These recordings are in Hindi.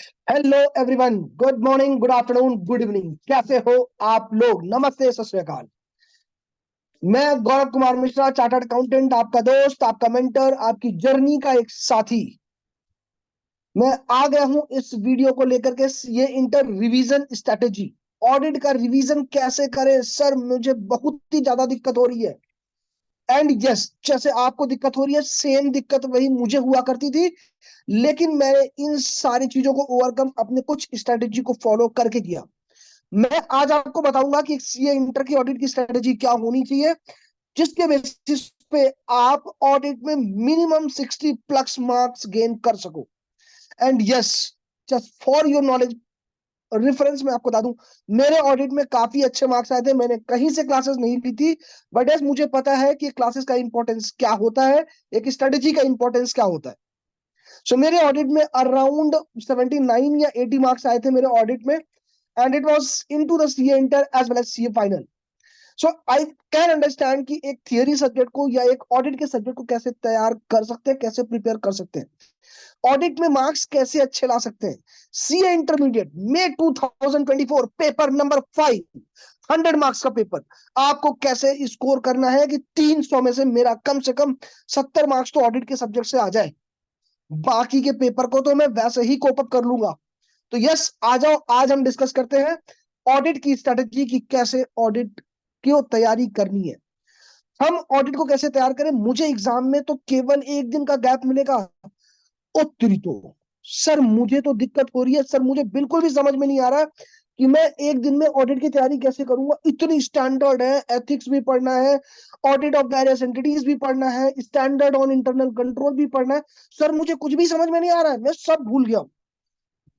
Hello everyone, good morning, good afternoon, good evening. कैसे हो आप लोग? नमस्ते, सत श्री अकाल। मैं गौरव कुमार मिश्रा, चार्टर्ड अकाउंटेंट, आपका दोस्त, आपका मेंटर, आपकी जर्नी का एक साथी। मैं आ गया हूं इस वीडियो को लेकर के। ये इंटर रिवीजन स्ट्रेटेजी, ऑडिट का रिवीजन कैसे करें सर, मुझे बहुत ही ज्यादा दिक्कत हो रही है। एंड यस, जैसे आपको दिक्कत हो रही है, सेम दिक्कत वही मुझे हुआ करती थी। लेकिन मैंने इन सारी चीजों को ओवरकम अपने कुछ स्ट्रेटेजी को फॉलो करके किया। मैं आज आपको बताऊंगा कि सीए इंटर की ऑडिट की स्ट्रेटेजी क्या होनी चाहिए, जिसके बेसिस पे आप ऑडिट में मिनिमम 60 प्लस मार्क्स गेन कर सको। And yes, just for your knowledge reference में आपको बता दूं, मेरे ऑडिट में काफी अच्छे मार्क्स आए थे। मैंने कहीं से क्लासेस नहीं ली थी, बट यस मुझे पता है कि क्लासेस का इंपॉर्टेंस क्या होता है, एक स्ट्रेटेजी का इंपॉर्टेंस क्या होता है। सो मेरे ऑडिट में अराउंड 79 या 80 मार्क्स आए थे मेरे ऑडिट में, and it was into the CA inter as well as CA final. So I can understand कि एक थियरी सब्जेक्ट को या एक ऑडिट के सब्जेक्ट को कैसे तैयार कर सकते हैं, कैसे प्रिपेयर कर सकते हैं, ऑडिट में मार्क्स कैसे अच्छे ला सकते हैं। सीए इंटरमीडिएट मई 2024 पेपर नंबर 5, 100 मार्क्स का पेपर, आपको कैसे स्कोर करना है कि 300 में से मेरा कम से कम 70 मार्क्स तो ऑडिट के सब्जेक्ट से आ जाए। बाकी के पेपर को तो मैं वैसे ही कोप अप कर लूंगा। तो यस, आ जाओ, आज हम डिस्कस करते हैं ऑडिट की स्ट्रेटेजी की, कैसे ऑडिट की तैयारी करनी है। हम ऑडिट को कैसे तैयार करें? मुझे एग्जाम में तो केवल एक दिन का गैप मिलेगा। ओ तेरी तो सर, मुझे तो दिक्कत हो रही है सर, मुझे बिल्कुल भी समझ में नहीं आ रहा कि मैं एक दिन में ऑडिट की तैयारी कैसे करूंगा। इतनी स्टैंडर्ड है, एथिक्स भी पढ़ना है, ऑडिट ऑफ वेरियस एंटिटीज भी पढ़ना है, स्टैंडर्ड ऑन इंटरनल कंट्रोल भी पढ़ना है। सर मुझे कुछ भी समझ में नहीं आ रहा है, मैं सब भूल गया हूं।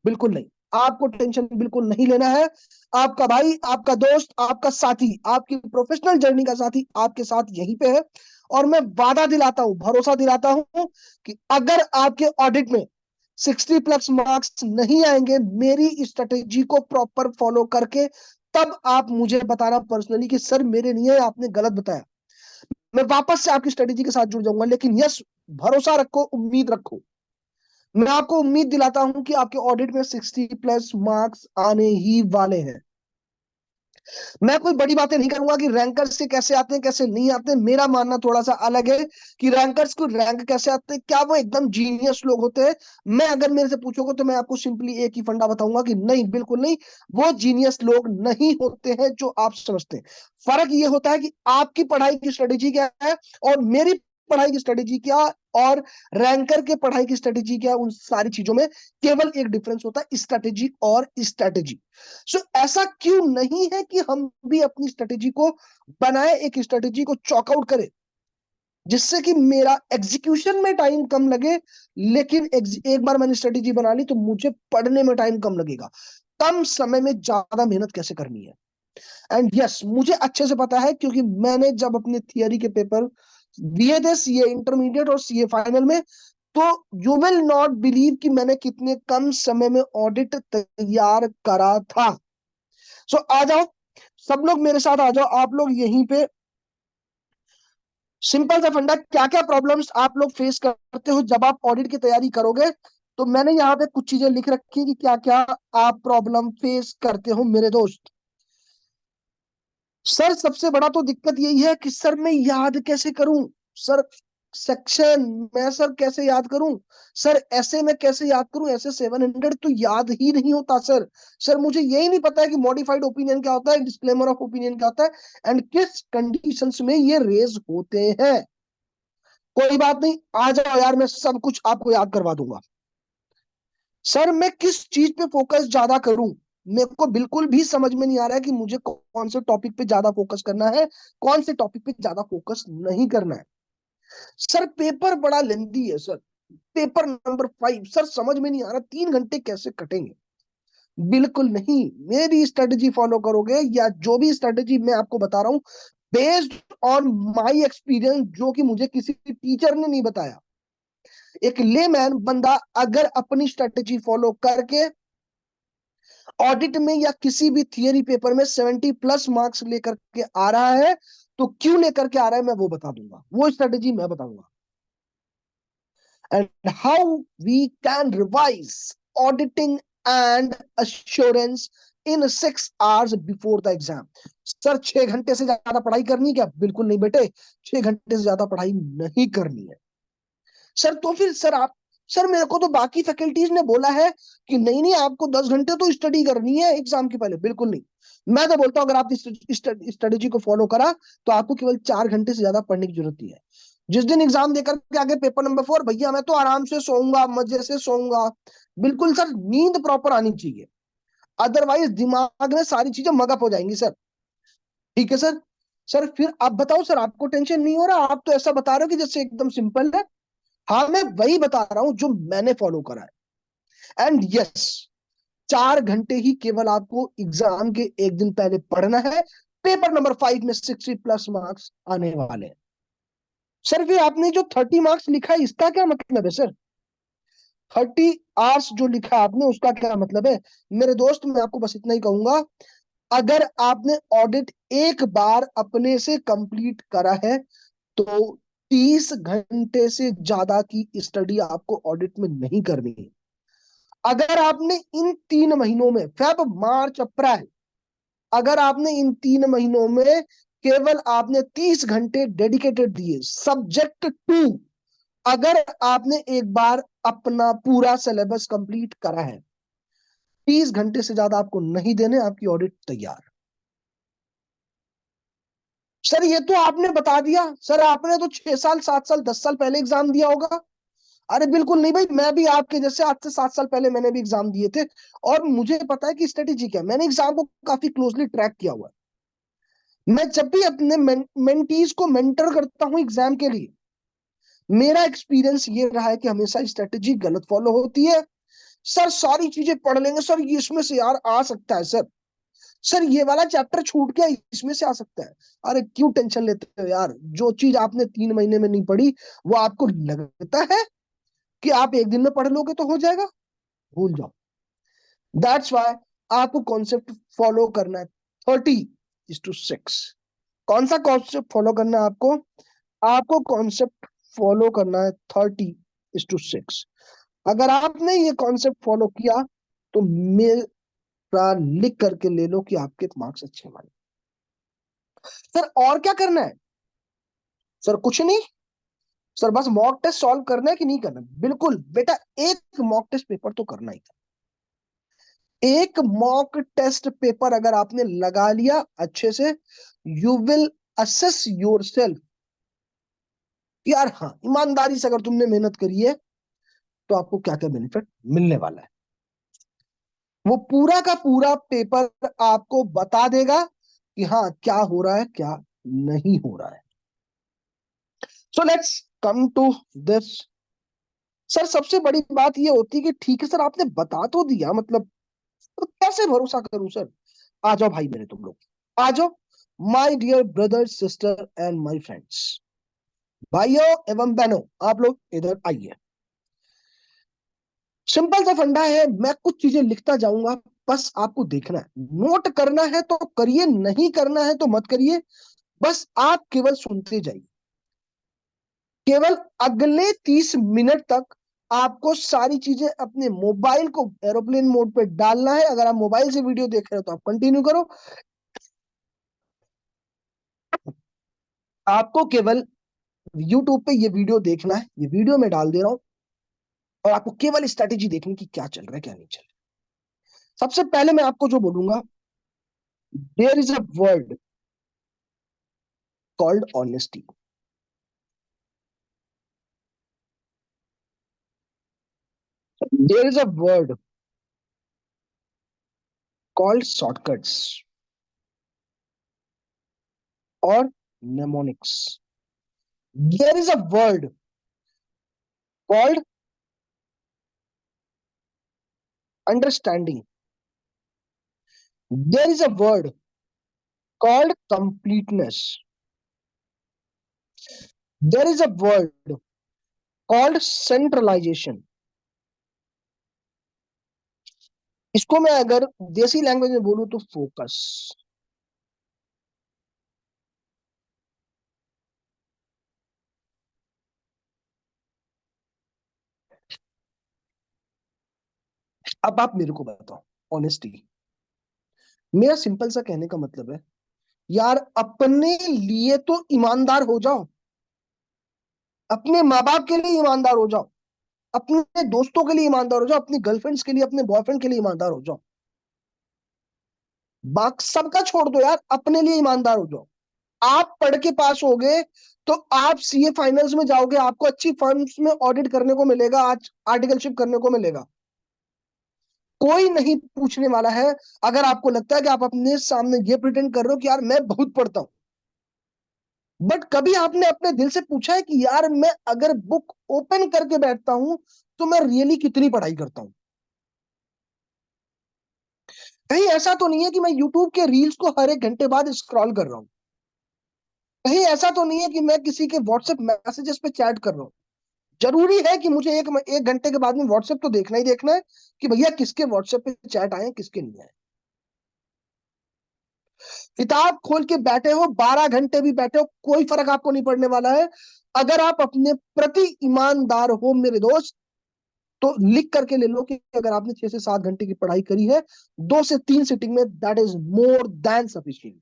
बिल्कुल नहीं, आपको टेंशन बिल्कुल नहीं लेना है। आपका भाई, आपका दोस्त, आपका साथी, आपकी प्रोफेशनल जर्नी का साथी आपके साथ यहीं पे है। और मैं वादा दिलाता हूं, भरोसा दिलाता हूं कि अगर आपके ऑडिट में 60 प्लस मार्क्स नहीं आएंगे मेरी स्ट्रेटेजी को प्रॉपर फॉलो करके, तब आप मुझे बताना पर्सनली कि सर मेरे नहीं है, आपने गलत बताया। मैं वापस से आपकी स्ट्रेटेजी के साथ जुड़ जाऊंगा। लेकिन यस, भरोसा रखो, उम्मीद रखो। मैं आपको उम्मीद दिलाता हूं कि आपके ऑडिट में 60 प्लस मार्क्स आने ही वाले हैं। मैं कोई बड़ी बातें नहीं करूंगा कि रैंकर्स से कैसे आते हैं, कैसे नहीं आते हैं। मेरा मानना थोड़ा सा अलग है कि रैंकर्स को रैंक कैसे आते हैं, क्या वो एकदम जीनियस लोग होते हैं? मैं अगर मेरे से पूछोगे तो मैं आपको सिंपली एक ही फंडा बताऊंगा कि नहीं, बिल्कुल नहीं। वो जीनियस लोग नहीं होते हैं जो आप समझते हैं। फर्क ये होता है कि आपकी पढ़ाई की स्ट्रेटेजी क्या है और मेरी पढ़ाई की स्ट्रेटेजी क्या, और रैंकर के पढ़ाई की स्ट्रेटेजी क्या, उन सारी चीजों में केवल एक डिफरेंस होता है, स्ट्रेटेजी और स्ट्रेटेजी। सो ऐसा क्यों नहीं है कि हम भी अपनी स्ट्रेटेजी को बनाए, एक स्ट्रेटेजी को चॉकआउट करें, जिससे कि मेरा एग्जीक्यूशन में टाइम कम लगे। लेकिन एक बार मैंने स्ट्रेटेजी बना ली तो मुझे पढ़ने में टाइम कम लगेगा। कम समय में ज्यादा मेहनत कैसे करनी है। एंड यस, मुझे अच्छे से पता है, क्योंकि मैंने जब अपने थियरी के पेपर दिए थे, सीए इंटरमीडिएट और सीए फाइनल में, तो यू विल नॉट बिलीव कि मैंने कितने कम समय में ऑडिट तैयार करा था। सो आ जाओ, सब लोग मेरे साथ आ जाओ। आप लोग यहीं पे सिंपल सा फंडा, क्या क्या प्रॉब्लम्स आप लोग फेस करते हो जब आप ऑडिट की तैयारी करोगे। तो मैंने यहाँ पे कुछ चीजें लिख रखी है कि क्या क्या आप प्रॉब्लम फेस करते हो मेरे दोस्त। सर सबसे बड़ा तो दिक्कत यही है कि सर मैं याद कैसे करूं। सर सेक्शन मैं सर कैसे याद करूं। सर ऐसे मैं कैसे याद करूं, ऐसे 700 तो याद ही नहीं होता सर। सर मुझे यही नहीं पता है कि मॉडिफाइड ओपिनियन क्या होता है, डिस्क्लेमर ऑफ ओपिनियन क्या होता है, एंड किस कंडीशंस में ये रेज होते हैं। कोई बात नहीं, आ जाओ यार, मैं सब कुछ आपको याद करवा दूंगा। सर मैं किस चीज पे फोकस ज्यादा करूं, मेरे को बिल्कुल भी समझ में नहीं आ रहा है कि मुझे कौन से टॉपिक पे ज्यादा फोकस करना है, कौन से टॉपिक पे ज्यादा फोकस नहीं करना है। सर पेपर बड़ा लेंदी है सर, पेपर नंबर 5, सर समझ में नहीं आ रहा 3 घंटे कैसे कटेंगे। बिल्कुल नहीं, मेरी स्ट्रेटेजी फॉलो करोगे, या जो भी स्ट्रेटेजी मैं आपको बता रहा हूं बेस्ड ऑन माई एक्सपीरियंस, जो कि मुझे किसी टीचर ने नहीं बताया। एक लेमैन बंदा अगर अपनी स्ट्रेटेजी फॉलो करके ऑडिट में या किसी भी थियरी पेपर में 70 प्लस मार्क्स लेकर के आ रहा है, तो क्यों लेकर के आ रहा है मैं वो बता दूंगा, वो स्ट्रेटेजी मैं बताऊंगा। And how we can revise auditing and assurance in 6 hours before the exam. Sir 6 घंटे से ज्यादा पढ़ाई करनी है क्या? बिल्कुल नहीं बेटे, 6 घंटे से ज्यादा पढ़ाई नहीं करनी है। सर तो फिर सर आप, सर मेरे को तो बाकी फैकल्टीज ने बोला है कि नहीं नहीं आपको 10 घंटे तो स्टडी करनी है एग्जाम के पहले। बिल्कुल नहीं, मैं तो बोलता हूँ अगर आप इस स्ट्रेटेजी को फॉलो करा तो आपको केवल 4 घंटे से ज्यादा पढ़ने की जरूरत नहीं है। जिस दिन एग्जाम देकर के आगे पेपर नंबर 4, भैया मैं तो आराम से सोऊंगा, मजे से सोऊंगा। बिल्कुल सर, नींद प्रॉपर आनी चाहिए, अदरवाइज दिमाग में सारी चीजें मगअप हो जाएंगी सर। ठीक है सर। सर फिर आप बताओ सर, आपको टेंशन नहीं हो रहा? आप तो ऐसा बता रहे हो कि जैसे एकदम सिंपल है। हाँ मैं वही बता रहा हूं जो मैंने फॉलो करा है। एंड यस, 4 घंटे ही केवल आपको एग्जाम के एक दिन पहले पढ़ना है। पेपर नंबर 5 में 60+ मार्क्स आने वाले हैं। सर फिर आपने जो 30 मार्क्स लिखा है इसका क्या मतलब है सर? 30 आवर्स जो लिखा है आपने उसका क्या मतलब है? मेरे दोस्त मैं आपको बस इतना ही कहूंगा, अगर आपने ऑडिट एक बार अपने से कंप्लीट करा है तो 30 घंटे से ज्यादा की स्टडी आपको ऑडिट में नहीं करनी है। अगर आपने इन 3 महीनों में, फेब मार्च अप्रैल, अगर आपने इन 3 महीनों में केवल आपने 30 घंटे डेडिकेटेड दिए सब्जेक्ट टू, अगर आपने एक बार अपना पूरा सिलेबस कंप्लीट करा है, 30 घंटे से ज्यादा आपको नहीं देने, आपकी ऑडिट तैयार। सर ये तो आपने बता दिया, सर आपने तो 6 साल 7 साल 10 साल पहले एग्जाम दिया होगा। अरे बिल्कुल नहीं भाई, मैं भी आपके जैसे आज से 7 साल पहले मैंने भी एग्जाम दिए थे, और मुझे पता है कि स्ट्रेटेजी क्या है। मैंने एग्जाम को काफी क्लोजली ट्रैक किया हुआ है। मैं जब भी अपने मेंटीज को मेंटर करता हूं एग्जाम के लिए, मेरा एक्सपीरियंस ये रहा है कि हमेशा स्ट्रेटेजी गलत फॉलो होती है। सर सारी चीजें पढ़ लेंगे सर, ये इसमें से यार आ सकता है सर, सर ये वाला चैप्टर छूट गया इसमें से आ सकता है। अरे क्यों टेंशन लेते हो यार? जो चीज आपने 3 महीने में नहीं पढ़ी, वो आपको लगता है कि आप एक दिन में पढ़ लोगे तो हो जाएगा? भूल जाओ। दैट्स वाई आपको कॉन्सेप्ट फॉलो करना है, 30:6। कौन सा कॉन्सेप्ट फॉलो करना है आपको? आपको कॉन्सेप्ट फॉलो करना है 30:6। अगर आपने ये कॉन्सेप्ट फॉलो किया तो मेरा लिख करके ले लो कि आपके मार्क्स अच्छे बने। सर और क्या करना है? सर कुछ नहीं, सर बस मॉक टेस्ट सॉल्व करना है कि नहीं करना? बिल्कुल बेटा, एक मॉक टेस्ट पेपर तो करना ही था। एक मॉक टेस्ट पेपर अगर आपने लगा लिया अच्छे से, you will assess your self. यार हाँ, ईमानदारी से अगर तुमने मेहनत करी है तो आपको क्या क्या बेनिफिट मिलने वाला है, वो पूरा का पूरा पेपर आपको बता देगा कि हाँ क्या हो रहा है क्या नहीं हो रहा है। So let's come to this. Sir सबसे बड़ी बात ये होती है कि ठीक है सर आपने बता तो दिया, मतलब तो कैसे भरोसा करूं सर? आ जाओ भाई मेरे, तुम लोग आ जाओ, my dear brother sister and my friends, भाइयों एवं बहनों, आप लोग इधर आइए। सिंपल सा फंडा है, मैं कुछ चीजें लिखता जाऊंगा, बस आपको देखना है, नोट करना है तो करिए, नहीं करना है तो मत करिए, बस आप केवल सुनते जाइए। केवल अगले 30 मिनट तक आपको सारी चीजें अपने मोबाइल को एरोप्लेन मोड पे डालना है। अगर आप मोबाइल से वीडियो देख रहे हो तो आप कंटिन्यू करो, आपको केवल यूट्यूब पे ये वीडियो देखना है, ये वीडियो में डाल दे रहा हूं, और आपको केवल स्ट्रेटेजी देखनी कि क्या चल रहा है क्या नहीं चल रहा है। सबसे पहले मैं आपको जो बोलूंगा, there is a word called honesty. There is a word called shortcuts और mnemonics. There is a word called understanding. There is a word called completeness. There is a word called centralization. इसको मैं अगर देसी लैंग्वेज में बोलूं तो फोकस। अब आप मेरे को बताओ, ऑनेस्टी। मेरा सिंपल सा कहने का मतलब है, यार अपने लिए तो ईमानदार हो जाओ, अपने माँ बाप के लिए ईमानदार हो जाओ, अपने दोस्तों के लिए ईमानदार हो जाओ, अपनी गर्लफ्रेंड्स के लिए, अपने बॉयफ्रेंड के लिए ईमानदार हो जाओ। बाकी सबका छोड़ दो यार, अपने लिए ईमानदार हो जाओ। आप पढ़ के पास हो गए तो आप सीए फाइनल्स में जाओगे, आपको अच्छी फर्म्स में ऑडिट करने को मिलेगा, आज आर्टिकलशिप करने को मिलेगा। कोई नहीं पूछने वाला है। अगर आपको लगता है कि आप अपने सामने ये प्रिटेंड कर रहे हो कि यार मैं बहुत पढ़ता हूं, बट कभी आपने अपने दिल से पूछा है कि यार मैं अगर बुक ओपन करके बैठता हूं तो मैं रियली कितनी पढ़ाई करता हूं? कहीं ऐसा तो नहीं है कि मैं यूट्यूब के रील्स को हर एक घंटे बाद स्क्रॉल कर रहा हूं? कहीं ऐसा तो नहीं है कि मैं किसी के व्हाट्सएप मैसेजेस पे चैट कर रहा हूं? जरूरी है कि मुझे एक एक घंटे के बाद में व्हाट्सएप तो देखना ही देखना है कि भैया किसके व्हाट्सएप पे चैट आए, किसके नहीं आए। किताब खोल के बैठे हो, 12 घंटे भी बैठे हो, कोई फर्क आपको नहीं पड़ने वाला है। अगर आप अपने प्रति ईमानदार हो मेरे दोस्त, तो लिख करके ले लो कि अगर आपने 6 से 7 घंटे की पढ़ाई करी है 2 से 3 सिटिंग में, that is more than sufficient.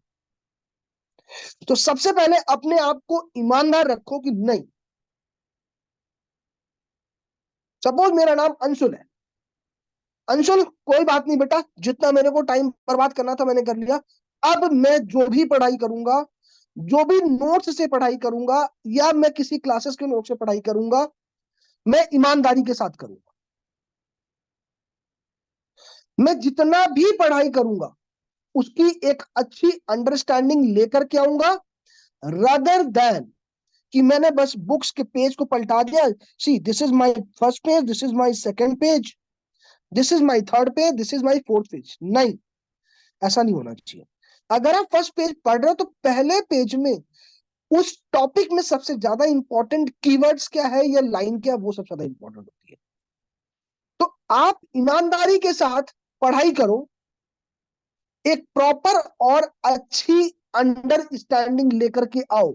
तो सबसे पहले अपने आप को ईमानदार रखो कि नहीं। सपोज मेरा नाम अंशुल है। अंशुल, कोई बात नहीं बेटा, जितना मेरे को टाइम बर्बाद करना था मैंने कर लिया। अब मैं जो भी पढ़ाई करूंगा, जो भी नोट्स से पढ़ाई करूंगा, या मैं किसी क्लासेस के नोट से पढ़ाई करूंगा, मैं ईमानदारी के साथ करूंगा। मैं जितना भी पढ़ाई करूंगा उसकी एक अच्छी अंडरस्टैंडिंग लेकर के आऊंगा, रादर देन कि मैंने बस बुक्स के पेज को पलटा दिया। See, this is my first page, this is my second page, this is my third page, this is my fourth page. नहीं, ऐसा नहीं होना चाहिए। अगर आप फर्स्ट पेज पढ़ रहे हो तो पहले पेज में उस टॉपिक में सबसे ज्यादा इंपॉर्टेंट कीवर्ड्स क्या है या लाइन क्या है, वो सबसे ज्यादा इंपॉर्टेंट होती है। तो आप ईमानदारी के साथ पढ़ाई करो, एक प्रॉपर और अच्छी अंडरस्टैंडिंग लेकर के आओ।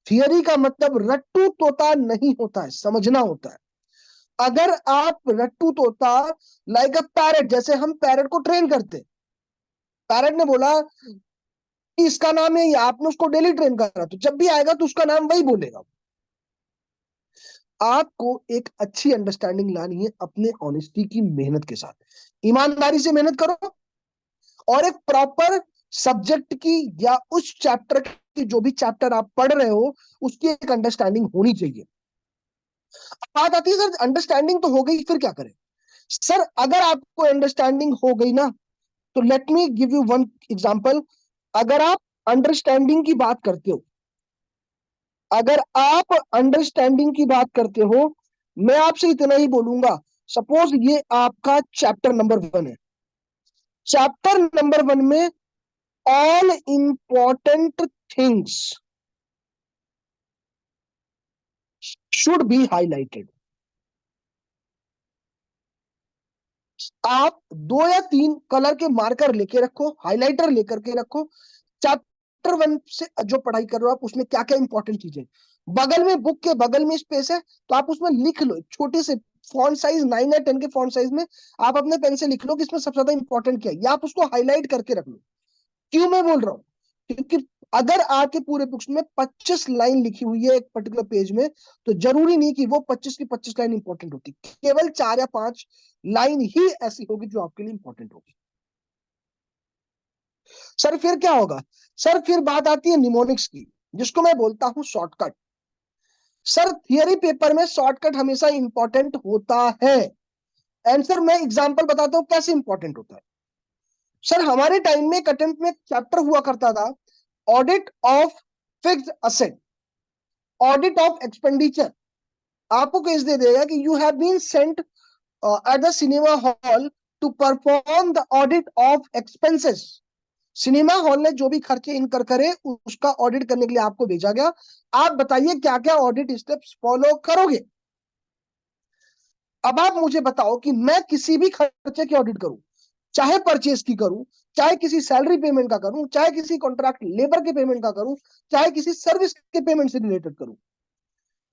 थियरी का मतलब रट्टू तोता नहीं होता है, समझना होता है। अगर आप रट्टू तोता, लाइक अ पैरट, जैसे हम पैरट को ट्रेन करते, पैरट ने बोला कि इसका नाम है, आपने उसको डेली ट्रेन करा, तो जब भी आएगा तो उसका नाम वही बोलेगा। आपको एक अच्छी अंडरस्टैंडिंग लानी है अपने ऑनेस्टी की मेहनत के साथ। ईमानदारी से मेहनत करो, और एक प्रॉपर सब्जेक्ट की या उस चैप्टर की, जो भी चैप्टर आप पढ़ रहे हो, उसकी एक अंडरस्टैंडिंग होनी चाहिए। बात आती है सर अंडरस्टैंडिंग तो हो गई, फिर क्या करें? सर अगर आपको अंडरस्टैंडिंग हो गई ना, तो let me give you one example. अगर आप अंडरस्टैंडिंग की बात करते हो, अगर आप अंडरस्टैंडिंग की बात करते हो, मैं आपसे इतना ही बोलूंगा। सपोज ये आपका चैप्टर नंबर 1 है। चैप्टर नंबर 1 में all important things should be highlighted. आप 2 या 3 कलर के मार्कर लेके रखो, हाइलाइटर लेकर के रखो। चैप्टर 1 से जो पढ़ाई कर रहे हो आप, उसमें क्या क्या इंपॉर्टेंट चीजें, बगल में, बुक के बगल में स्पेस है तो आप उसमें लिख लो, छोटे से फॉन्ट साइज 9 या 10 के फॉन्ट साइज में आप अपने पेन से लिख लो कि इसमें सबसे ज्यादा इंपॉर्टेंट क्या है, या आप उसको हाईलाइट करके रख लो। क्यों मैं बोल रहा हूँ? क्योंकि अगर आपके पूरे बुक्स में 25 लाइन लिखी हुई है एक पर्टिकुलर पेज में, तो जरूरी नहीं कि वो 25 की 25 लाइन इंपॉर्टेंट होती, केवल 4 या 5 लाइन ही ऐसी होगी जो आपके लिए इंपॉर्टेंट होगी। सर फिर क्या होगा? सर फिर बात आती है निमोनिक्स की, जिसको मैं बोलता हूं शॉर्टकट। सर थियरी पेपर में शॉर्टकट हमेशा इंपॉर्टेंट होता है। आंसर मैं एग्जांपल बताता हूं कैसे इंपॉर्टेंट होता है। सर हमारे टाइम में एक अटेम्प्ट में चैप्टर हुआ करता था, audit of fixed asset, audit of expenditure. आपको केस दे देगा कि you have been sent at the cinema hall to perform the audit of expenses. Cinema hall ने जो भी खर्चे इनकर करे उसका ऑडिट करने के लिए आपको भेजा गया। आप बताइए क्या क्या ऑडिट स्टेप्स फॉलो करोगे? अब आप मुझे बताओ कि मैं किसी भी खर्चे की ऑडिट करूं, चाहे परचेज की करूं, चाहे किसी सैलरी पेमेंट का करूं, चाहे किसी कॉन्ट्रैक्ट लेबर के पेमेंट का करूं, चाहे किसी सर्विस के पेमेंट से रिलेटेड करूं,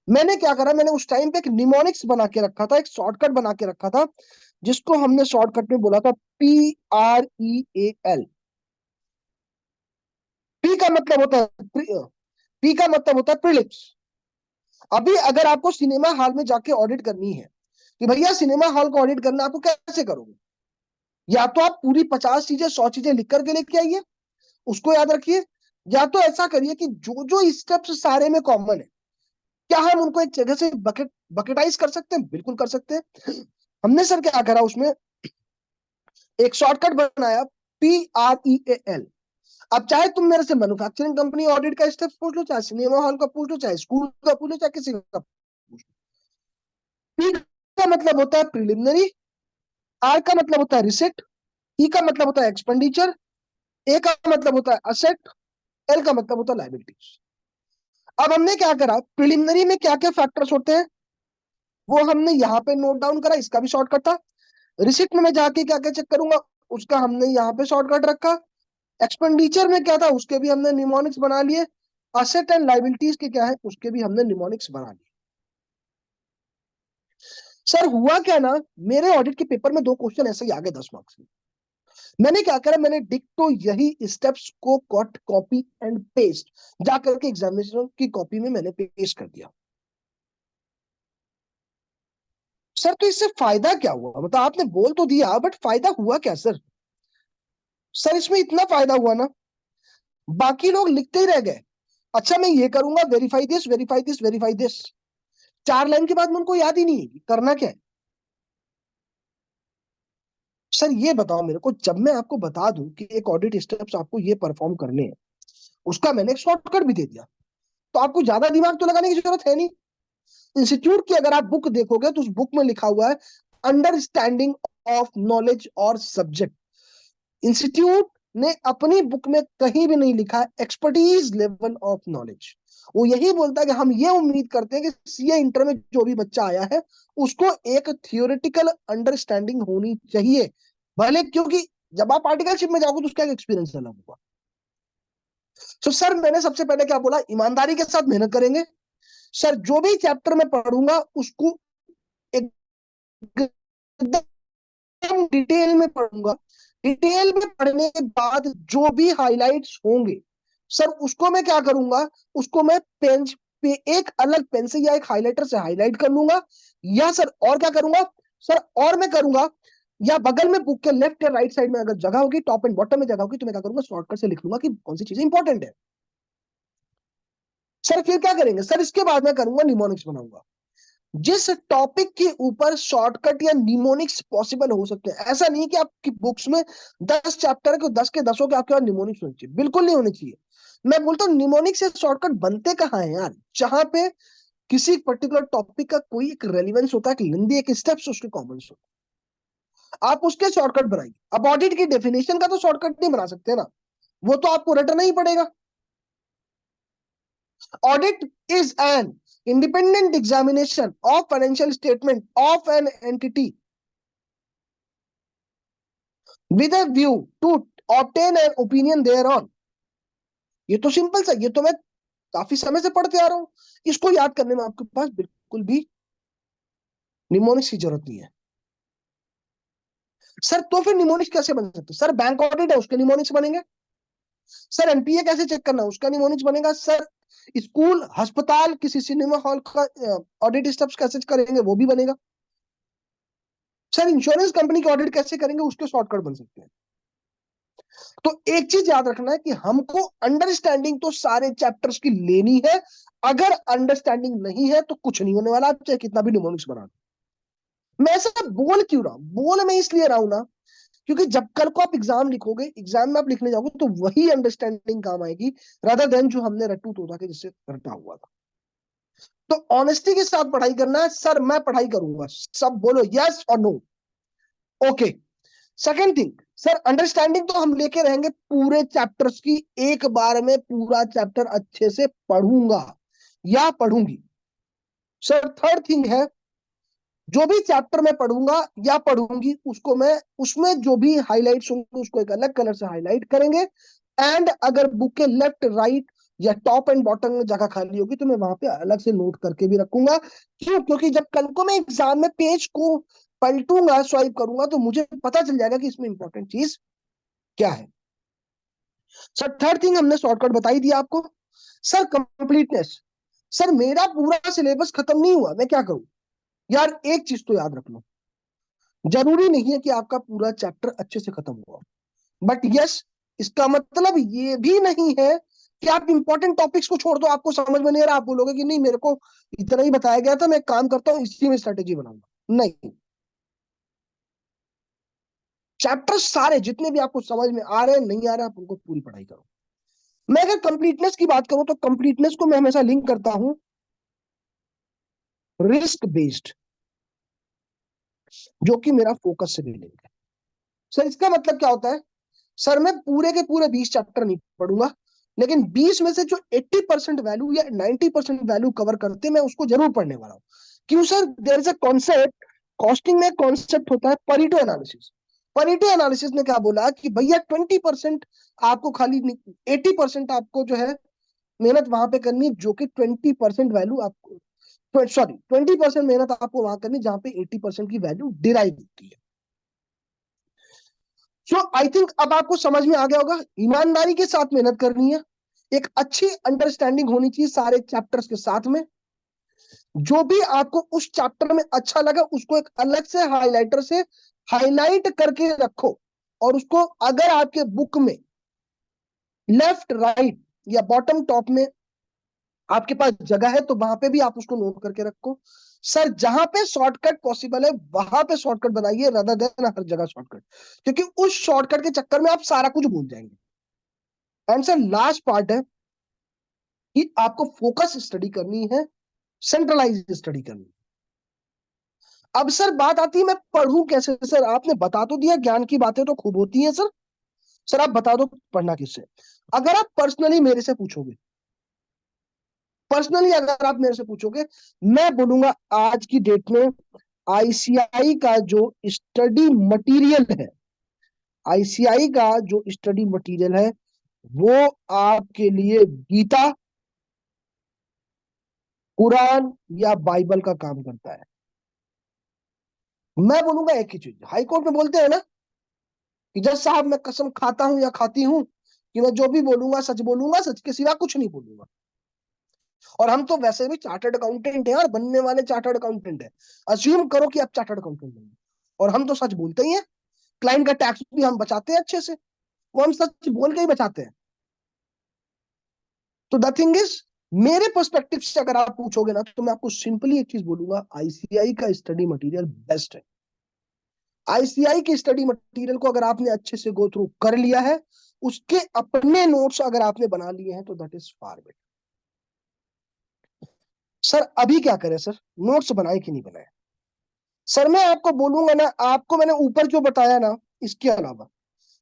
मैंने क्या करा, मैंने उस टाइम पे एक निमोनिक्स बना के रखा था, एक शॉर्टकट बना के रखा था। जिसको हमने शॉर्टकट में बोला था PREAL। पी का मतलब होता है पी का मतलब होता है प्रीलिम्स। अभी अगर आपको सिनेमा हॉल में जाके ऑडिट करनी है कि भैया सिनेमा हॉल को ऑडिट करना, आपको कैसे करोगे? या तो आप पूरी 50 चीजें 100 चीजें लिख करके लेके आइए, उसको याद रखिए। या तो ऐसा करिए कि जो जो स्टेप्स सारे में कॉमन है, क्या हम उनको एक जगह से बकेटाइज कर सकते हैं? बिल्कुल कर सकते हैं। हमने सर क्या करा, उसमें एक शॉर्टकट बनाया, PREAL। अब चाहे तुम मेरे से मैन्युफैक्चरिंग कंपनी ऑडिट का स्टेप पूछ लो, चाहे सिनेमा हॉल का पूछ लो, चाहे स्कूल का पूछ लो, चाहे किसी का पूछ लो। पी का मतलब होता है प्रिलिमिनरी, आर का मतलब होता है रिसिट, ई का मतलब होता है एक्सपेंडिचर, ए का मतलब होता है असेट, एल का मतलब होता है लायबिलिटीज। अब हमने क्या करा, प्रिलिमिनरी में क्या क्या फैक्टर्स होते हैं वो हमने यहाँ पे नोट डाउन करा, इसका भी शॉर्टकट था। रिसिट में जाके क्या क्या चेक करूंगा, उसका हमने यहाँ पे शॉर्टकट रखा। एक्सपेंडिचर में क्या था, उसके भी हमने निमोनिक्स बना लिए। असेट एंड लाइबिलिटीज के क्या है, उसके भी हमने निमोनिक्स बना लिए। सर हुआ क्या ना, मेरे ऑडिट के पेपर में 2 क्वेश्चन ऐसे ही आ गए 10 मार्क्स में। मैंने क्या करा, मैंने डिक्टो यही स्टेप्स को कट कॉपी एंड पेस्ट जाकर के एग्जामिनेशन की कॉपी में मैंने पेस्ट कर दिया। सर तो इससे फायदा क्या हुआ, मतलब आपने बोल तो दिया बट फायदा हुआ क्या सर? सर इसमें इतना फायदा हुआ ना, बाकी लोग लिखते ही रह गए, अच्छा मैं ये करूंगा, verify this verify this verify this. 4 line के बाद में उनको याद ही नहीं है कि करना क्या है। सर ये बताओ मेरे को, जब मैं आपको बता दूं कि एक ऑडिट स्टेप्स आपको ये परफॉर्म करने हैं, उसका मैंने एक शॉर्टकट भी दे दिया, तो आपको ज्यादा दिमाग तो लगाने की जरूरत है नहीं। इंस्टीट्यूट की अगर आप बुक देखोगे तो उस बुक में लिखा हुआ है अंडरस्टैंडिंग ऑफ नॉलेज और सब्जेक्ट। इंस्टीट्यूट ने अपनी बुक में कहीं भी नहीं लिखा एक्सपर्टीज लेवल ऑफ नॉलेज। वो यही बोलता है कि हम ये उम्मीद करते हैं कि सीए इंटर में जो भी बच्चा आया है उसको एक थियोरेटिकल अंडरस्टैंडिंग होनी चाहिए, भले, क्योंकि जब आप पार्टिकलशिप में जाओगे तो उसका एक एक्सपीरियंस अलग होगा। तो सर मैंने सबसे पहले क्या बोला, ईमानदारी के साथ मेहनत करेंगे। सर जो भी चैप्टर में पढ़ूंगा उसको एकदम डिटेल में पढ़ूंगा। डिटेल में पढ़ने के बाद जो भी हाइलाइट्स होंगे सर उसको मैं क्या करूंगा, उसको मैं पेन पे एक अलग पेन से या एक हाइलाइटर से हाईलाइट कर लूंगा। या सर और क्या करूंगा, सर और मैं करूंगा, या बगल में बुक के लेफ्ट या राइट साइड में अगर जगह होगी, टॉप एंड बॉटम में जगह होगी, तो मैं क्या करूंगा, शॉर्टकट से लिख लूंगा कि कौन सी चीजें इंपॉर्टेंट है। सर फिर क्या करेंगे, सर इसके बाद मैं करूंगा निमोनिक्स बनाऊंगा। जिस टॉपिक के ऊपर शॉर्टकट या निमोनिक्स पॉसिबल हो सकते हैं, ऐसा नहीं कि आपकी बुक्स में 10 चैप्टर है कि 10 के 10 के आपके पास निमोनिक्स होनी चाहिए, बिल्कुल नहीं होनी चाहिए। मैं बोलता हूँ निमोनिक्स से शॉर्टकट बनते कहाँ है यार, जहां पे किसी पर्टिकुलर टॉपिक का कोई एक रेलिवेंस होता है, कि हिंदी एक स्टेप्स उसके कॉमन होता है, आप उसके शॉर्टकट बनाइए। अब ऑडिट की डेफिनेशन का तो शॉर्टकट नहीं बना सकते ना, वो तो आपको रटना ही पड़ेगा। Audit is an independent examination of financial statement of an entity with a view to obtain an opinion thereon। ये तो सिंपल सा, ये तो मैं काफी समय से पढ़ते आ रहा हूं, इसको याद करने में आपके पास बिल्कुल भी निमोनिक्स की जरूरत नहीं है। सर तो फिर निमोनिक्स कैसे बन सकते, सर बैंक ऑडिट है उसके निमोनिक्स बनेंगे। सर एनपीए कैसे चेक करना उसका निमोनिक्स बनेगा। सर स्कूल अस्पताल किसी सिनेमा हॉल का ऑडिट स्टेप्स कैसे करेंगे वो भी बनेगा। सर इंश्योरेंस कंपनी के ऑडिट कैसे करेंगे उसके शॉर्टकट बन सकते हैं। तो एक चीज याद रखना है कि हमको अंडरस्टैंडिंग तो सारे चैप्टर्स की लेनी है। अगर अंडरस्टैंडिंग नहीं है तो कुछ नहीं होने वाला, आप चाहे कितना भी निमोनिक्स बना दो। मैं ऐसा बोल क्यों रहा हूं, बोल मैं इसलिए रहा हूं ना, क्योंकि जब कल को आप एग्जाम लिखोगे, एग्जाम में आप लिखने जाओगे तो वही अंडरस्टैंडिंग काम आएगी, रादर देन जो हमने रट्टू तोता के जिससे रटा हुआ था। तो ऑनेस्टी के साथ पढ़ाई करना है। सर मैं पढ़ाई करूंगा, सब बोलो यस और no. Okay, second thing, sir understanding तो हम लेके रहेंगे पूरे चैप्टर्स की, एक बार में पूरा चैप्टर अच्छे से पढ़ूंगा या पढ़ूंगी। सर थर्ड थिंग है, जो भी चैप्टर मैं पढ़ूंगा या पढ़ूंगी उसको मैं, उसमें जो भी हाइलाइट्स होंगे उसको एक अलग कलर से हाईलाइट करेंगे। एंड अगर बुक के लेफ्ट राइट या टॉप एंड बॉटम में जगह खाली होगी तो मैं वहां पे अलग से नोट करके भी रखूंगा। क्यों? क्योंकि जब कल को मैं एग्जाम में पेज को पलटूंगा, स्वाइप करूंगा, तो मुझे पता चल जाएगा कि इसमें इंपॉर्टेंट चीज क्या है। सर थर्ड थिंग हमने शॉर्टकट बताई दिया आपको। Sir completeness. सर मेरा पूरा सिलेबस खत्म नहीं हुआ, मैं क्या करूं? यार एक चीज तो याद रख लो, जरूरी नहीं है कि आपका पूरा चैप्टर अच्छे से खत्म हुआ, बट यस, इसका मतलब ये भी नहीं है कि आप इंपॉर्टेंट टॉपिक्स को छोड़ दो, आपको समझ में नहीं आ रहा, आप बोलोगे कि नहीं मेरे को इतना ही बताया गया था, मैं काम करता हूं इसी में स्ट्रेटेजी बनाऊंगा। नहीं, चैप्टर सारे जितने भी आपको समझ में आ रहे हैं, नहीं आ रहे हैं, आप उनको पूरी पढ़ाई करो। मैं अगर कंप्लीटनेस की बात करूं तो कंप्लीटनेस को मैं हमेशा लिंक करता हूं रिस्क बेस्ड, जो कि मेरा फोकस से भी लिंक है। सर इसका मतलब क्या होता है? सर मैं पूरे के पूरे 20 चैप्टर नहीं पढ़ूंगा, लेकिन 20 में से जो 80% वैल्यू या 90% वैल्यू कवर करते मैं उसको जरूर पढ़ने वाला हूँ। क्यों sir? There is a concept, costing में कॉन्सेप्ट होता है परीटो एनालिसिस। परीटो एनालिसिस ने क्या बोला कि भैया 20% आपको खाली, 80% आपको जो है मेहनत वहां पे करनी, जो कि 20% वैल्यू आपको, सॉरी 20% मेहनत आपको वहां करनी जहां पे 80% की वैल्यू डिराइव होती है। सो आई थिंक अब आपको समझ में आ गया होगा, ईमानदारी के साथ मेहनत करनी है, एक अच्छी अंडरस्टैंडिंग होनी चाहिए सारे चैप्टर्स के साथ में। जो भी आपको उस चैप्टर में अच्छा लगा उसको एक अलग से हाइलाइटर से हाईलाइट करके रखो, और उसको अगर आपके बुक में लेफ्ट राइट या बॉटम टॉप में आपके पास जगह है तो वहां पे भी आप उसको नोट करके रखो। सर जहां पे शॉर्टकट पॉसिबल है वहां पे शॉर्टकट बनाइए, रदर देन हर जगह शॉर्टकट, क्योंकि उस शॉर्टकट के चक्कर में आप सारा कुछ भूल जाएंगे। एंड सर लास्ट पार्ट है कि आपको फोकस स्टडी करनी है, सेंट्रलाइज स्टडी करनी है। अब सर बात आती है मैं पढ़ूं कैसे? सर आपने बता तो दिया, ज्ञान की बातें तो खूब होती हैं सर। सर आप बता दो पढ़ना किससे? अगर आप पर्सनली मेरे से पूछोगे, पर्सनली अगर आप मेरे से पूछोगे, मैं बोलूंगा आज की डेट में आईसीआई का जो स्टडी मटेरियल है, आईसीआई का जो स्टडी मटेरियल है वो आपके लिए गीता, कुरान या बाइबल का काम करता है। मैं बोलूंगा एक ही चीज, हाई कोर्ट में बोलते हैं ना कि जज साहब मैं कसम खाता हूं या खाती हूं कि मैं जो भी बोलूंगा सच बोलूंगा, सच के सिवा कुछ नहीं बोलूंगा। और हम तो वैसे भी चार्टर्ड अकाउंटेंट हैं और बनने वाले चार्टर्ड अकाउंटेंट हैं। अज्यूम करो कि आप चार्टर्ड अकाउंटेंट नहीं, और हम तो सच बोलते ही हैं। क्लाइंट का टैक्स भी हम बचाते हैं अच्छे से, वो हम सच बोल के ही बचाते हैं। तो द थिंग इज, मेरे पर्सपेक्टिव से अगर आप पूछोगे ना तो मैं आपको सिंपली एक चीज बोलूंगा, आईसीआई का स्टडी मटेरियल बेस्ट है। आईसीआई के स्टडी मटेरियल को अगर आपने अच्छे से गो थ्रू कर लिया है, उसके अपने नोट्स अगर आपने बना लिए हैं तो that is far better. Sir अभी क्या करें सर, नोट्स बनाए कि नहीं बनाए? सर मैं आपको बोलूंगा ना, आपको मैंने ऊपर जो बताया ना, इसके अलावा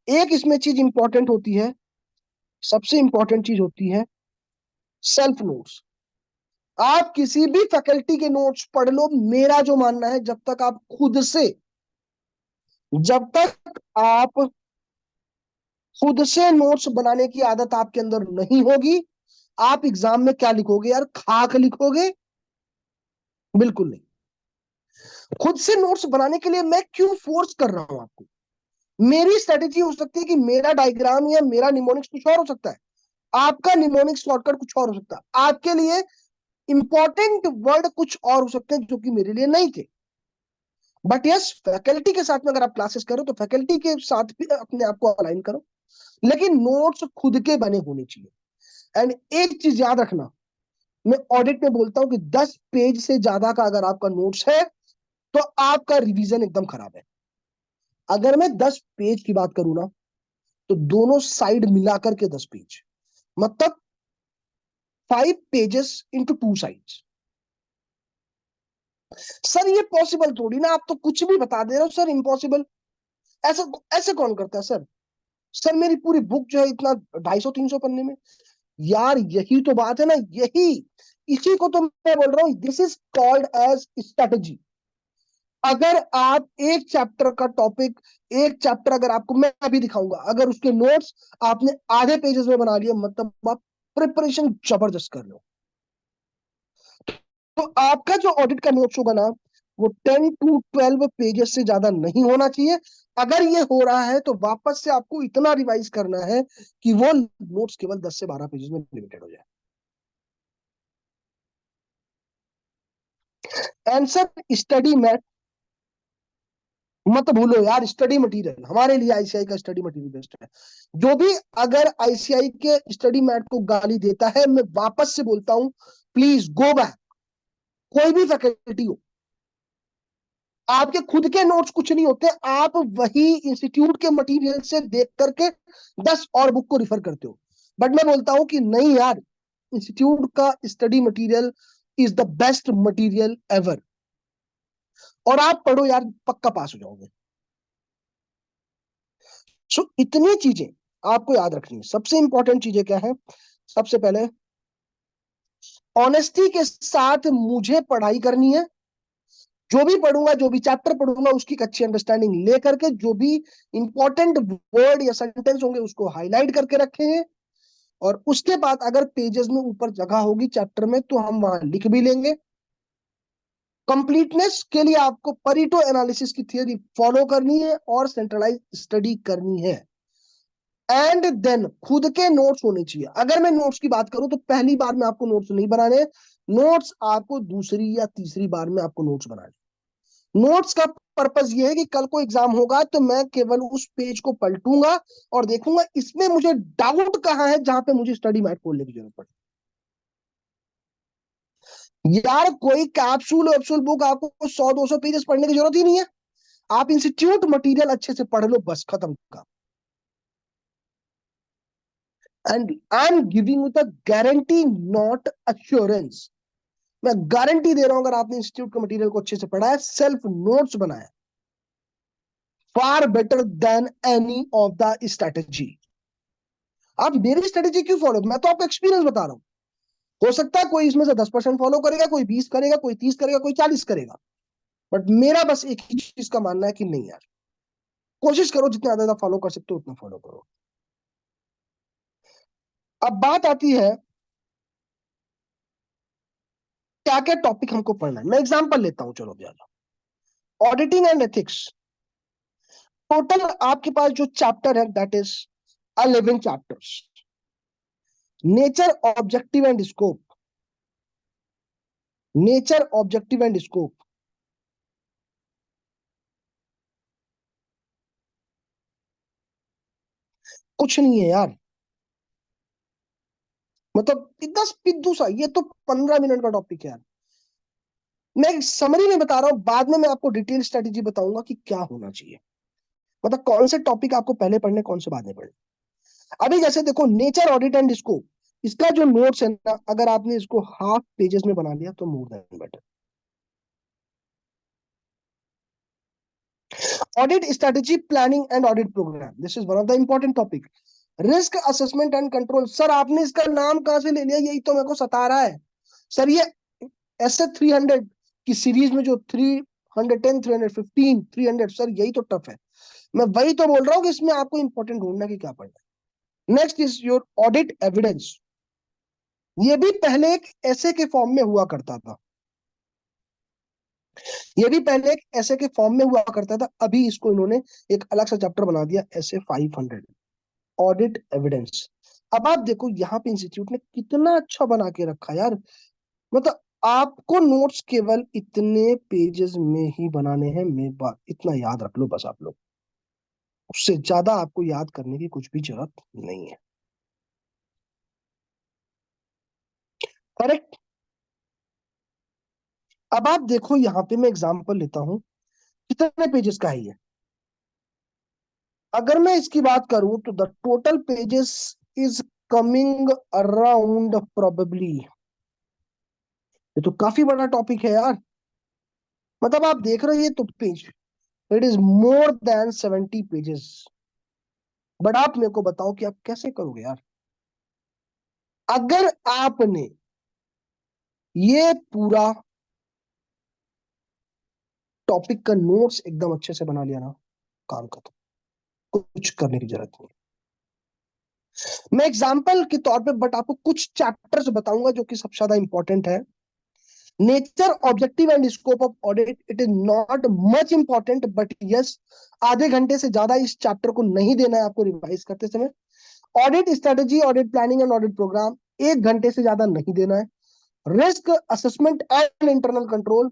एक इसमें चीज इंपॉर्टेंट होती है, सबसे इंपॉर्टेंट चीज होती है सेल्फ नोट्स। आप किसी भी फैकल्टी के नोट्स पढ़ लो, मेरा जो मानना है जब तक आप खुद से नोट्स बनाने की आदत आपके अंदर नहीं होगी, आप एग्जाम में क्या लिखोगे यार? खाक लिखोगे? बिल्कुल नहीं। खुद से नोट्स बनाने के लिए मैं क्यों फोर्स कर रहा हूं आपको? मेरी स्ट्रेटेजी हो सकती है कि मेरा डायग्राम या मेरा निमोनिक्स कुछ और हो सकता है, आपका निमोनिक्स शॉर्टकट कुछ और हो सकता है, आपके लिए इंपॉर्टेंट वर्ड कुछ और हो सकते हैं जो कि मेरे लिए नहीं थे। बट यस, फैकल्टी के साथ में अगर आप क्लासेस करो तो फैकल्टी के साथ भी अपने आप को अलाइन करो, लेकिन नोट्स खुद के बने होने चाहिए। एंड एक चीज याद रखना, मैं ऑडिट में बोलता हूं कि 10 पेज से ज्यादा का अगर आपका नोट्स है तो आपका रिवीजन एकदम खराब है। अगर मैं 10 पेज की बात करूं ना, तो दोनों साइड मिलाकर के 10 पेज, मतलब 5 पेजेस इंटू 2 साइड्स। सर ये पॉसिबल थोड़ी ना, आप तो कुछ भी बता दे रहे हो सर, इम्पॉसिबल। ऐसा ऐसे कौन करता है सर? सर मेरी पूरी बुक जो है इतना 250-300 पन्ने में, यार यही तो बात है ना, यही, इसी को तो मैं बोल रहा हूं, this is called as strategy. अगर आप एक चैप्टर का टॉपिक, एक चैप्टर अगर आपको मैं अभी दिखाऊंगा, अगर उसके नोट्स आपने आधे पेजेस में बना लिए, मतलब आप प्रिपरेशन जबरदस्त कर लो। तो आपका जो ऑडिट का नोट्स होगा ना, वो 10 to 12 पेजेस से ज्यादा नहीं होना चाहिए। अगर ये हो रहा है तो वापस से आपको इतना रिवाइज करना है कि वो नोट्स केवल 10 से 12 पेजेस में लिमिटेड हो जाए। आंसर स्टडी मैट मत भूलो यार। स्टडी मटेरियल हमारे लिए आईसीआई का स्टडी मटेरियल बेस्ट है। जो भी अगर आईसीआई के स्टडी मैट को गाली देता है, मैं वापस से बोलता हूं, प्लीज गो बैक। कोई भी फैकल्टी हो, आपके खुद के नोट्स कुछ नहीं होते। आप वही इंस्टीट्यूट के मटेरियल से देख करके 10 और बुक को रिफर करते हो। बट मैं बोलता हूं कि नहीं यार, इंस्टीट्यूट का study material is the best material ever. और आप पढ़ो यार, पक्का पास हो जाओगे। सो इतनी चीजें आपको याद रखनी है। सबसे इंपॉर्टेंट चीजें क्या है? सबसे पहले, ऑनेस्टी के साथ मुझे पढ़ाई करनी है। जो भी पढ़ूंगा, जो भी चैप्टर पढ़ूंगा, उसकी एक अच्छी अंडरस्टैंडिंग लेकर के जो भी इंपॉर्टेंट वर्ड या सेंटेंस होंगे उसको हाईलाइट करके रखेंगे। और उसके बाद अगर पेजेस में ऊपर जगह होगी चैप्टर में तो हम वहां लिख भी लेंगे। कंप्लीटनेस के लिए आपको परीटो एनालिसिस की थियरी फॉलो करनी है और सेंट्रलाइज स्टडी करनी है। एंड देन खुद के नोट्स होने चाहिए। अगर मैं नोट्स की बात करूं तो पहली बार में आपको नोट्स नहीं बनाने। नोट्स आपको दूसरी या तीसरी बार में आपको नोट्स बनाने। नोट्स का पर्पस ये है कि कल को एग्जाम होगा तो मैं केवल उस पेज को पलटूंगा और देखूंगा इसमें मुझे डाउट कहां है, जहां पे मुझे स्टडी मैट खोलने की जरूरत पड़े। यार कोई कैप्सूल वैप्सूल बुक आपको 100-200 पेजेस पढ़ने की जरूरत ही नहीं है। आप इंस्टीट्यूट मटेरियल अच्छे से पढ़ लो, बस खत्म का। And I am giving you the guarantee, not assurance. मैं गारंटी दे रहा हूं, अगर आपने इंस्टीट्यूट के मटेरियल को अच्छे से पढ़ा है, सेल्फ नोट्स बनाया, far better than any of the strategy. आप मेरी स्ट्रेटेजी क्यों फॉलो? मैं तो आपको एक्सपीरियंस बता रहा हूं। हो सकता है कोई इसमें से 10% फॉलो करेगा, कोई 20 करेगा, कोई 30 करेगा, कोई 40 करेगा। बट मेरा बस एक ही चीज का मानना है कि नहीं यार, कोशिश करो जितना ज्यादा फॉलो कर सकते हो उतना फॉलो करो। अब बात आती है क्या क्या टॉपिक हमको पढ़ना है। मैं एग्जांपल लेता हूं, चलो ज्यादा। ऑडिटिंग एंड एथिक्स, टोटल आपके पास जो चैप्टर है that is 11 chapters. Nature, objective and scope. Nature, objective and scope. कुछ नहीं है यार, मतलब इतना पिद्दू सा, ये तो 15 मिनट का टॉपिक है यार। मैं समरी में बता रहा हूं, बाद में मैं आपको डिटेल स्ट्रेटेजी बताऊंगा कि क्या होना चाहिए। मतलब कौन से टॉपिक आपको पहले पढ़ने, कौन से बाद में पढ़ने। अभी जैसे देखो, नेचर, ऑडिट एंड स्कोप, इसका जो नोट्स है ना, अगर आपने इसको हाफ पेजेस में बना लिया तो more than better. Audit strategy, planning and audit program, this is one of the important topic. Risk assessment and control, sir आपने इसका नाम कहां से ले लिया, यही तो मेरे को सता रहा है। सर ये ऐसे 300 की सीरीज में जो 310, 315, 300, सर यही तो टफ है। मैं वही तो बोल रहा हूँ कि इसमें आपको इंपॉर्टेंट ढूंढना कि क्या पढ़ना है। Next is your audit evidence. ये भी पहले एक ऐसे के फॉर्म में हुआ करता था। ये भी पहले एक ऐसे के फॉर्म में हुआ करता था, अभी इसको इन्होंने एक अलग सा चैप्टर बना दिया, ऐसे 500 ऑडिट एविडेंस। अब आप देखो यहाँ पे इंस्टीट्यूट ने कितना अच्छा बना के रखा यार। मतलब आपको नोट्स केवल इतने पेजेस में ही बनाने हैं। मैं बात इतना याद रख लो बस आप लोग, उससे ज्यादा आपको याद करने की कुछ भी जरूरत नहीं है। करेक्ट। अब आप देखो यहाँ पे मैं एग्जांपल लेता हूँ, कितने पेजेस का है ये। अगर मैं इसकी बात करूं तो the total pages is coming around probably, ये तो काफी बड़ा टॉपिक है यार। मतलब आप देख रहे हो ये तो page, it is more than 70 pages. But आप मेरे को बताओ कि आप कैसे करोगे यार। अगर आपने ये पूरा टॉपिक का नोट्स एकदम अच्छे से बना लिया ना, काम खत्म, कुछ करने की जरूरत नहीं। मैं एग्जाम्पल के तौर पे बट आपको कुछ चैप्टर्स बताऊंगा जो कि सबसे ज्यादा इंपॉर्टेंट है। Nature, objective and scope of audit, it is not much important but yes, आधे घंटे से ज्यादा इस चैप्टर को नहीं देना है आपको रिवाइज करते समय। Audit strategy, audit planning and audit program 1 घंटे से ज्यादा नहीं देना है। Risk assessment and internal control,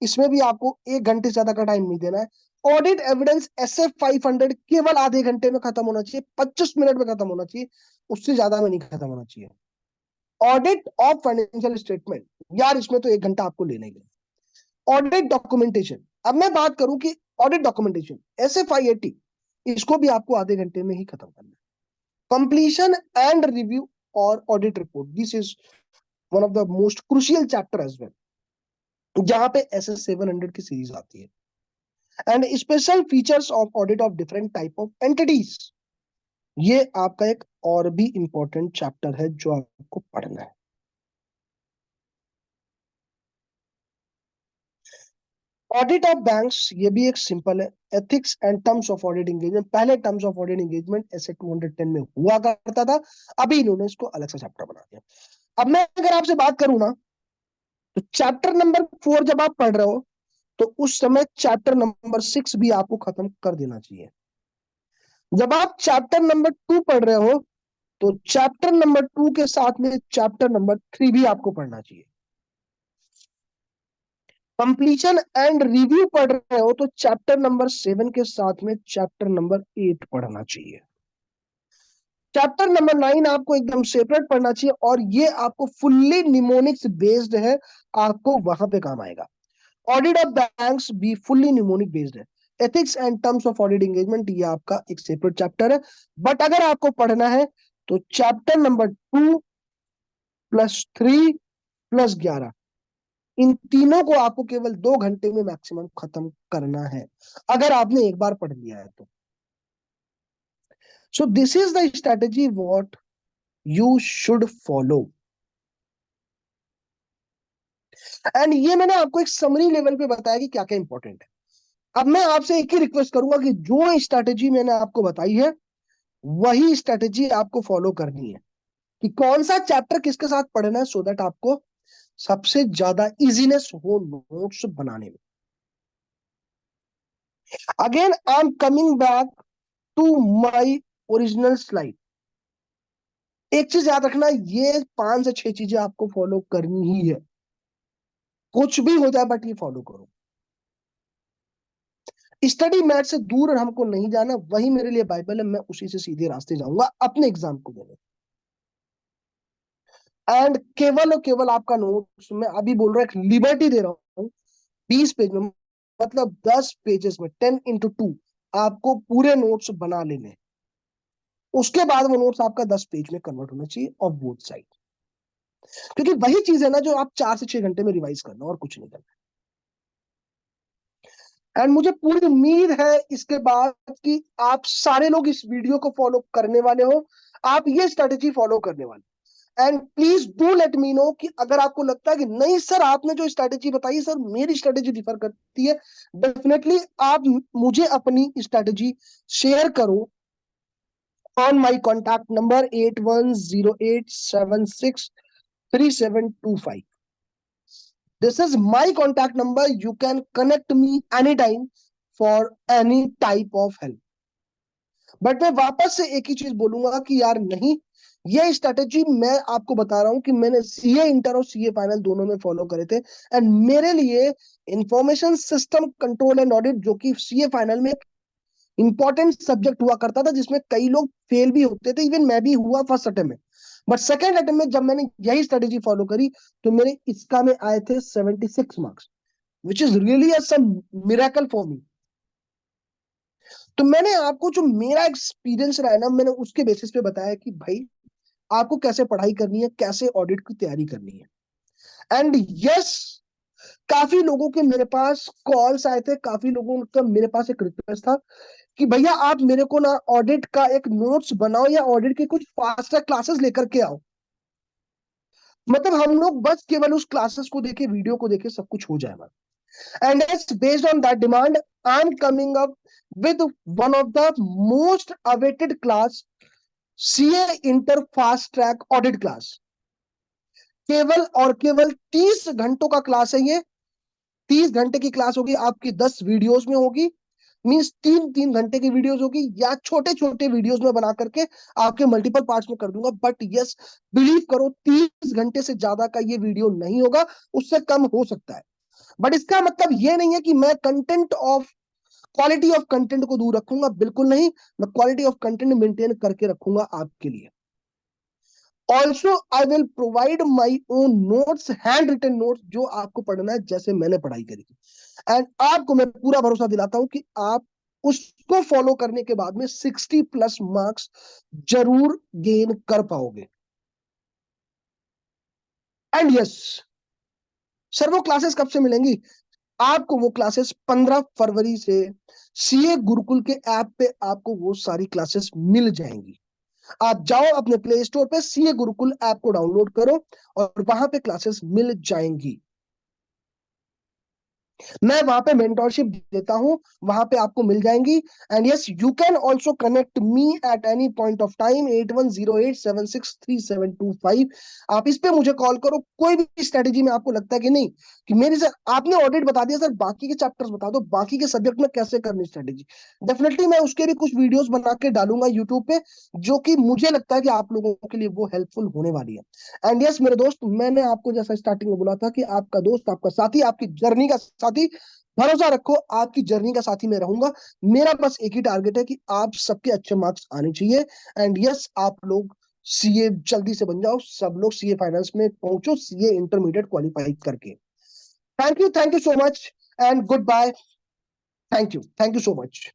इसमें भी आपको 1 घंटे से ज्यादा का टाइम नहीं देना है। ऑडिट एविडेंस SF 500 केवल आधे घंटे में खत्म होना चाहिए, 25 मिनट में खत्म होना चाहिए, उससे ज्यादा में नहीं खत्म होना चाहिए। ऑडिट ऑफ फाइनेंशियल स्टेटमेंट, यार इसमें तो 1 घंटा आपको लेना ही लेना। ऑडिट डॉक्यूमेंटेशन, अब मैं बात करूं कि ऑडिट डॉक्यूमेंटेशन SF 580, इसको भी आपको आधे घंटे में ही खत्म करना है। कंप्लीशन एंड रिव्यू और audit report, this is one of the most crucial chapter as well, जहां पे SS 700 की सीरीज आती है। And special features of audit of different type of entities, ये आपका एक और भी इंपॉर्टेंट चैप्टर है जो आपको पढ़ना है। ऑडिट ऑफ बैंक्स, ये भी एक सिंपल है। Ethics and terms of audit engagement, पहले टर्म्स ऑफ ऑडिट एंगेजमेंट ऐसे 210 में हुआ करता था, अभी इन्होंने इसको अलग सा चैप्टर बना दिया। अब मैं अगर आपसे बात करूं ना, तो चैप्टर नंबर 4 जब आप पढ़ रहे हो तो उस समय चैप्टर नंबर 6 भी आपको खत्म कर देना चाहिए। जब आप चैप्टर नंबर 2 पढ़ रहे हो तो चैप्टर नंबर 2 के साथ में चैप्टर नंबर 3 भी आपको पढ़ना चाहिए। कंप्लीशन एंड रिव्यू पढ़ रहे हो तो चैप्टर नंबर 7 के साथ में चैप्टर नंबर 8 पढ़ना चाहिए। चैप्टर नंबर 9 आपको एकदम सेपरेट पढ़ना चाहिए और ये आपको फुल्ली निमोनिक्स बेस्ड है, आपको वहां पे काम आएगा। ऑडिट ऑफ बैंक्स भी फुल्ली निमोनिक बेस्ड है। Ethics and terms of audit engagement, ये आपका एक सेपरेट चैप्टर है, बट अगर आपको पढ़ना है तो चैप्टर नंबर 2 प्लस 3 प्लस 11, इन तीनों को आपको केवल 2 घंटे में मैक्सिमम खत्म करना है, अगर आपने एक बार पढ़ लिया है तो। So this is the strategy what you should follow. And ये मैंने आपको एक समरी लेवल पे बताया कि क्या क्या इंपॉर्टेंट है। अब मैं आपसे एक ही रिक्वेस्ट करूंगा कि जो स्ट्रेटेजी मैंने आपको बताई है वही स्ट्रेटेजी आपको फॉलो करनी है, कि कौन सा चैप्टर किसके साथ पढ़ना है, सो दैट आपको सबसे ज्यादा इजीनेस हो नोट्स बनाने में। Again I am coming back to my original slide. एक चीज याद रखना, ये 5 से 6 चीजें आपको फॉलो करनी ही है, कुछ भी हो जाए बट ये फॉलो करो। स्टडी मैट से दूर हमको नहीं जाना, वही मेरे लिए बाइबल है, मैं उसी से सीधे रास्ते जाऊंगा अपने एग्जाम को देने। एंड केवल और केवल आपका नोट्स, मैं अभी बोल रहा हूँ, लिबर्टी दे रहा हूँ, 20 पेज में, मतलब 10 पेजेस में 10x2 आपको पूरे नोट्स बना लेने। उसके बाद वो नोट्स आपका 10 पेज में कन्वर्ट होना चाहिए ऑफ बोथ साइड, क्योंकि वही चीज है ना जो आप 4 से 6 घंटे में रिवाइज करना और कुछ नहीं करना। एंड मुझे पूरी उम्मीद है इसके बाद कि आप सारे लोग इस वीडियो को फॉलो करने वाले हो, आप ये स्ट्रेटेजी फॉलो करने वाले। And please do let me know कि अगर आपको लगता है कि नहीं सर आपने जो स्ट्रेटेजी बताई सर मेरी स्ट्रेटेजी डिफर करती है, डेफिनेटली आप मुझे अपनी स्ट्रेटेजी शेयर करो on my contact number 8108763725। This is my contact number. You can connect me anytime for any type of help. But मैं वापस से एक ही चीज बोलूंगा कि यार नहीं, ये स्ट्रेटेजी मैं आपको बता रहा हूं कि मैंने सीए इंटर और सीए फाइनल दोनों में फॉलो करे थे। एंड मेरे लिए information system control and audit, जो कि सीए फाइनल में इंपॉर्टेंट सब्जेक्ट हुआ करता था, जिसमें कई लोग फेल भी होते थे, इवन मैं भी हुआ फर्स्ट अटेम्प्ट में, बट सेकेंड अटेम्प्ट में जब मैंने यही स्ट्रेटेजी फॉलो करी तो मेरे इसका में आए थे 76 marks, which is really a some miracle for me. तो मैंने आपको जो मेरा एक्सपीरियंस रहा है ना, मैंने उसके बेसिस पे बताया कि भाई आपको कैसे पढ़ाई करनी है, कैसे ऑडिट की तैयारी करनी है। एंड यस, काफी लोगों के मेरे पास कॉल्स आए थे, काफी लोगों का मेरे पास एक रिक्वेस्ट था कि भैया आप मेरे को ना ऑडिट का एक नोट्स बनाओ या ऑडिट के कुछ फास्टर क्लासेस लेकर के आओ। मतलब हम लोग बस केवल उस क्लासेस को देखे, वीडियो को देखे सब कुछ हो जाएगा। And it's based on that demand, I'm coming up with one of the most awaited class, CA inter fast track audit class, केवल और केवल 30 घंटों का क्लास है ये। 30 घंटे की क्लास होगी, आपकी 10 वीडियोस में होगी, मींस 3-3 घंटे की वीडियोस होगी, या छोटे छोटे वीडियोस में बना करके आपके मल्टीपल पार्ट्स में कर दूंगा। बट यस, बिलीव करो 30 घंटे से ज्यादा का ये वीडियो नहीं होगा, उससे कम हो सकता है। बट इसका मतलब ये नहीं है कि मैं क्वालिटी ऑफ कंटेंट को दूर रखूंगा, बिल्कुल नहीं। मैं क्वालिटी ऑफ कंटेंट मेंटेन करके रखूंगा आपके लिए। Also I will provide my own notes, hand written notes, जो आपको पढ़ना है जैसे मैंने पढ़ाई करी थी। एंड आपको मैं पूरा भरोसा दिलाता हूं कि आप उसको फॉलो करने के बाद में 60+ मार्क्स जरूर गेन कर पाओगे। एंड यस सर, वो क्लासेस कब से मिलेंगी आपको? वो क्लासेस 15 फरवरी से सीए गुरुकुल के ऐप पे आपको वो सारी क्लासेस मिल जाएंगी। आप जाओ अपने प्ले स्टोर पे, सीए गुरुकुल ऐप को डाउनलोड करो और वहां पे क्लासेस मिल जाएंगी। मैं वहां पे मेंटोरशिप देता हूं, वहां पे आपको मिल जाएंगी। And yes, you can also connect me at any point of time, 8108763725। आप इस पे मुझे कॉल करो। कोई भी स्ट्रेटेजी में आपको लगता है कि नहीं, कि मेरी सर आपने ऑडिट बता दिया, सर बाकी के चैप्टर्स बता दो, बाकी के सब्जेक्ट में कैसे करनी स्ट्रेटेजी, डेफिनेटली मैं उसके लिए कुछ वीडियोस बना के डालूंगा यूट्यूब पे, जो कि मुझे लगता है कि आप लोगों के लिए वो हेल्पफुल होने वाली है। एंड यस मेरे दोस्त, मैंने आपको जैसा स्टार्टिंग में बोला था कि आपका दोस्त, आपका साथी, आपकी जर्नी का साथी, भरोसा रखो आपकी जर्नी का साथी मैं रहूंगा। मेरा बस एक ही टारगेट है कि आप सबके अच्छे मार्क्स आने चाहिए। एंड यस, आप लोग सीए जल्दी से बन जाओ, सब लोग सीए फाइनेंस में पहुंचो, सीए इंटरमीडिएट क्वालिफाई करके। Thank you so much and goodbye. Thank you so much.